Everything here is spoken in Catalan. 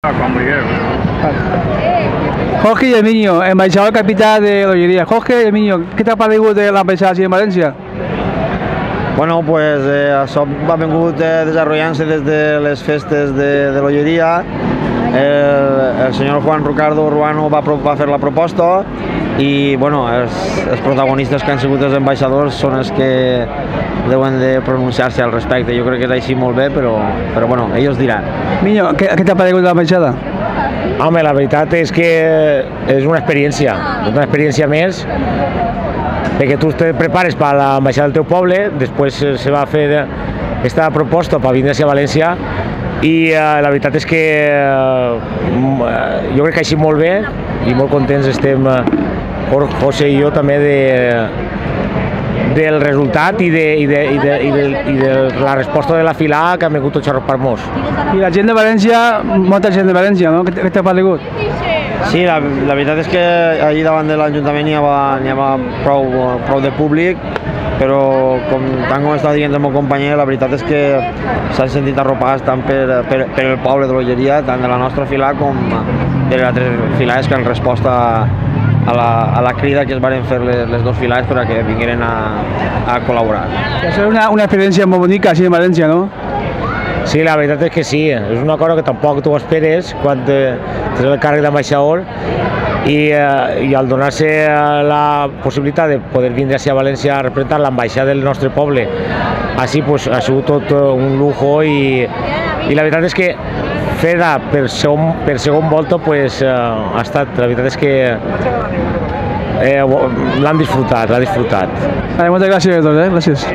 Cuando llegue. Jorge y Emilio, embajador capital de l'Olleria. Jorge y Emilio, què t'ha paregut de l'ambaixada en València? Bueno, pues això ha vingut desenvolupant-se des de les festes de l'Olleria. El senyor Juan Ricardo Ruano va fer la proposta i bueno, els protagonistes que han sigut els ambaixadors són els que deuen de pronunciar-se al respecte. Jo crec que és així molt bé, però bueno, ells diran. Emilio, què t'ha paregut l'ambaixada? Home, la veritat és que és una experiència més, perquè tu te prepares per l'ambaixada del teu poble, després se va fer aquesta proposta per vindre a València i la veritat és que jo crec que així molt bé i molt contents estem, José i jo també, del resultat i de la resposta de la fila que han vingut tots xarropar-nos. I la gent de València, molta gent de València, no? Què t'ha paregut? Sí, la veritat és que allí davant de l'Ajuntament hi havia prou de públic, però tant com està dient el meu company, la veritat és que s'han sentit arropats tant per el poble de l'Olleria, tant de la nostra fila com de les altres filades que han respost a la crida que es van fer les dues filades perquè vingueren a col·laborar. És una experiència molt bonica així en València, no? Sí, la veritat és que sí, és una cosa que tampoc tu esperes quan tens el càrrec d'ambaixador i al donar-se la possibilitat de poder vindre a València a representar l'ambaixada del nostre poble, així ha sigut tot un lujo i la veritat és que fer-la per segon volta ha estat, la veritat és que l'han disfrutat. Moltes gràcies a tots, gràcies.